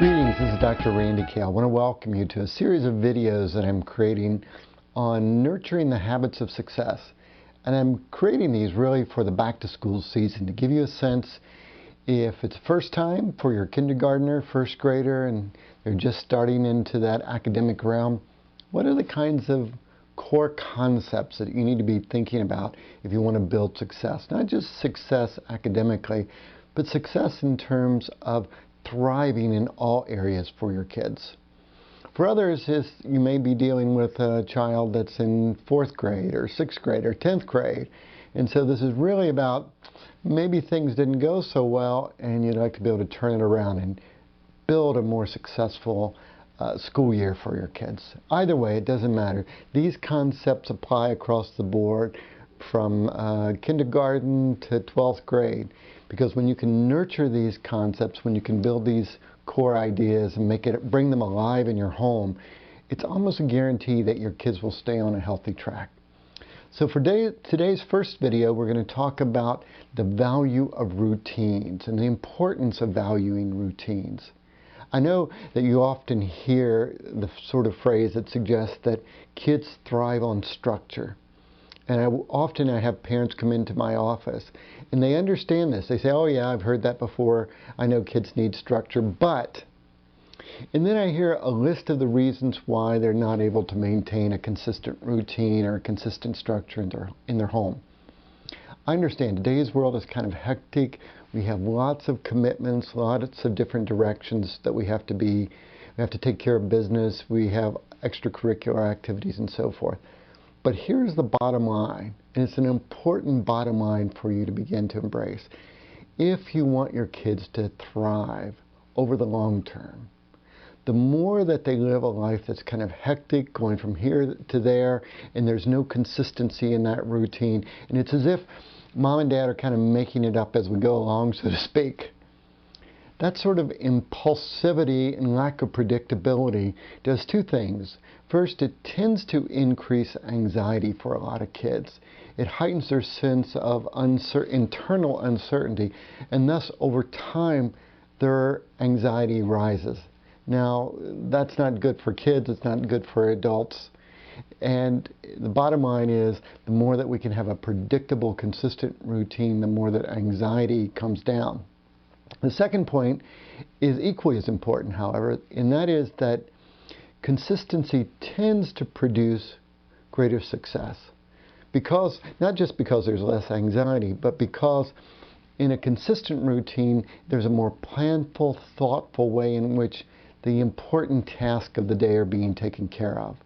Greetings, this is Dr. Randy Cale. I want to welcome you to a series of videos that I'm creating on nurturing the habits of success. And I'm creating these really for the back-to-school season to give you a sense if it's first time for your kindergartner, first grader, and they're just starting into that academic realm, what are the kinds of core concepts that you need to be thinking about if you want to build success? Not just success academically, but success in terms of thriving in all areas for your kids. For others, you may be dealing with a child that's in 4th grade or 6th grade or 10th grade. And so this is really about maybe things didn't go so well and you'd like to be able to turn it around and build a more successful school year for your kids. Either way, it doesn't matter. These concepts apply across the board from kindergarten to 12th grade. Because when you can nurture these concepts, when you can build these core ideas and bring them alive in your home, it's almost a guarantee that your kids will stay on a healthy track. So for today's first video, we're going to talk about the value of routines and the importance of valuing routines. I know that you often hear the sort of phrase that suggests that kids thrive on structure. And often I have parents come into my office and they understand this. They say, oh yeah, I've heard that before. I know kids need structure, but... And then I hear a list of the reasons why they're not able to maintain a consistent routine or a consistent structure in their home. I understand today's world is kind of hectic. We have lots of commitments, lots of different directions that we have to take care of business. We have extracurricular activities and so forth. But here's the bottom line, and it's an important bottom line for you to begin to embrace. If you want your kids to thrive over the long term, the more that they live a life that's kind of hectic, going from here to there, and there's no consistency in that routine, and it's as if mom and dad are kind of making it up as we go along, so to speak. That sort of impulsivity and lack of predictability does two things. First, it tends to increase anxiety for a lot of kids. It heightens their sense of internal uncertainty, and thus over time their anxiety rises. Now, that's not good for kids, it's not good for adults. And the bottom line is, the more that we can have a predictable, consistent routine, the more that anxiety comes down. The second point is equally as important, however, and that is that consistency tends to produce greater success. Because, not just because there's less anxiety, but because in a consistent routine, there's a more planful, thoughtful way in which the important tasks of the day are being taken care of.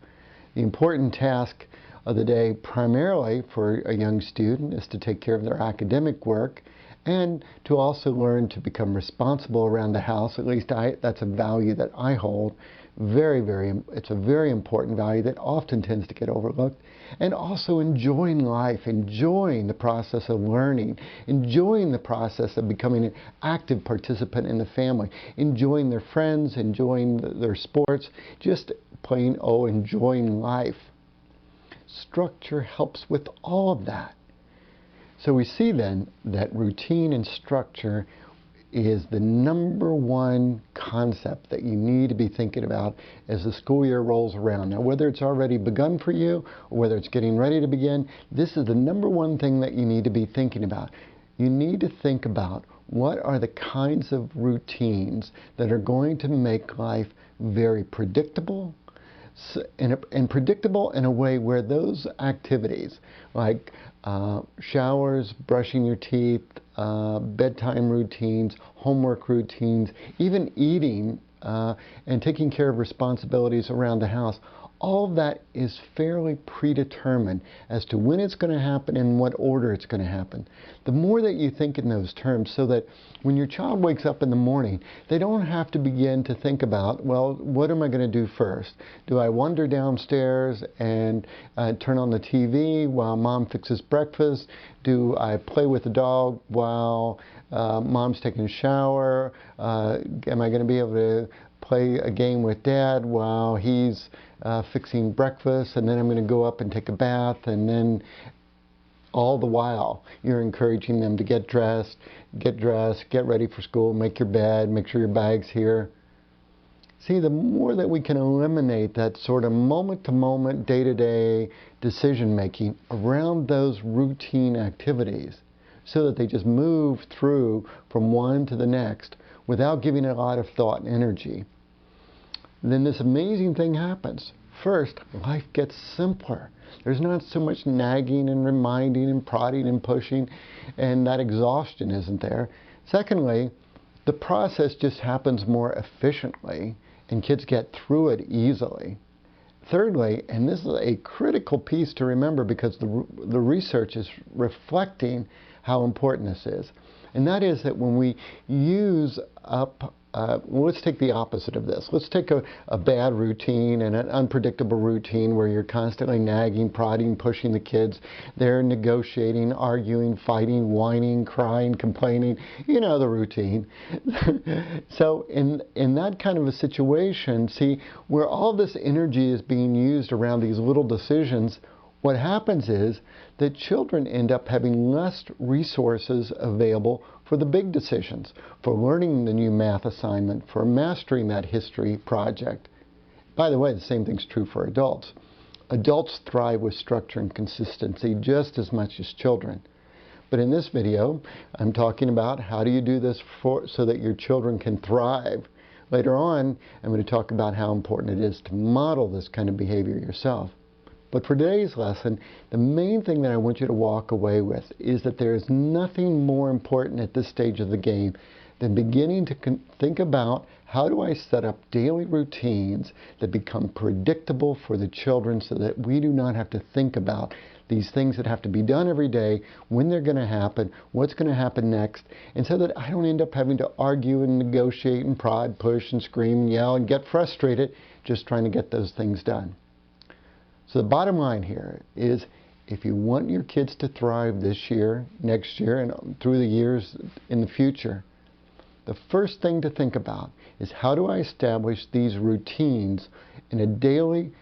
The important task of the day, primarily for a young student, is to take care of their academic work and to also learn to become responsible around the house. At least that's a value that I hold. It's a very important value that often tends to get overlooked. And also enjoying life, enjoying the process of learning, enjoying the process of becoming an active participant in the family, enjoying their friends, enjoying their sports, just plain, enjoying life. Structure helps with all of that. So we see then that routine and structure is the #1 concept that you need to be thinking about as the school year rolls around. Now, whether it's already begun for you or whether it's getting ready to begin, this is the #1 thing that you need to be thinking about. You need to think about what are the kinds of routines that are going to make life very predictable, and predictable in a way where those activities like showers, brushing your teeth, bedtime routines, homework routines, even eating and taking care of responsibilities around the house, all of that is fairly predetermined as to when it's going to happen and what order it's going to happen. The more that you think in those terms, so that when your child wakes up in the morning, they don't have to begin to think about, well, what am I going to do first? Do I wander downstairs and turn on the TV while mom fixes breakfast? Do I play with the dog while mom's taking a shower? Am I going to be able to play a game with dad while he's fixing breakfast, and then I'm going to go up and take a bath, and then all the while you're encouraging them to get dressed, get ready for school, make your bed, make sure your bag's here. See, the more that we can eliminate that sort of moment-to-moment, day-to-day decision-making around those routine activities so that they just move through from one to the next without giving it a lot of thought and energy, then this amazing thing happens. First, life gets simpler. There's not so much nagging and reminding and prodding and pushing, and that exhaustion isn't there. Secondly, the process just happens more efficiently, and kids get through it easily. Thirdly, and this is a critical piece to remember because the research is reflecting how important this is, and that is that when we use up let's take the opposite of this. Let's take a bad routine and an unpredictable routine where you're constantly nagging, prodding, pushing the kids. They're negotiating, arguing, fighting, whining, crying, complaining. You know the routine. So in that kind of a situation, see, where all this energy is being used around these little decisions, what happens is that children end up having less resources available for the big decisions, for learning the new math assignment, for mastering that history project. By the way, the same thing's true for adults. Adults thrive with structure and consistency just as much as children. But in this video, I'm talking about how do you do this so that your children can thrive. Later on, I'm going to talk about how important it is to model this kind of behavior yourself. But for today's lesson, the main thing that I want you to walk away with is that there is nothing more important at this stage of the game than beginning to think about how do I set up daily routines that become predictable for the children so that we do not have to think about these things that have to be done every day, when they're going to happen, what's going to happen next, and so that I don't end up having to argue and negotiate and prod, push and scream and yell and get frustrated just trying to get those things done. So the bottom line here is if you want your kids to thrive this year, next year, and through the years in the future, the first thing to think about is how do I establish these routines in a daily,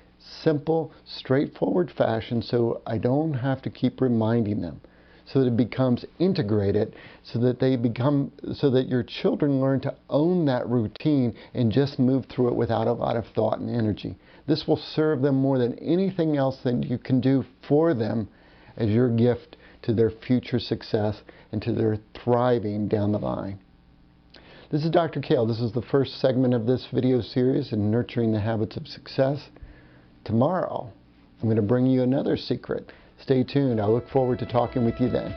simple, straightforward fashion so I don't have to keep reminding them, so that it becomes integrated, so that your children learn to own that routine and just move through it without a lot of thought and energy. This will serve them more than anything else that you can do for them as your gift to their future success and to their thriving down the line. This is Dr. Cale. This is the first segment of this video series in Nurturing the Habits of Success. Tomorrow, I'm going to bring you another secret. Stay tuned. I look forward to talking with you then.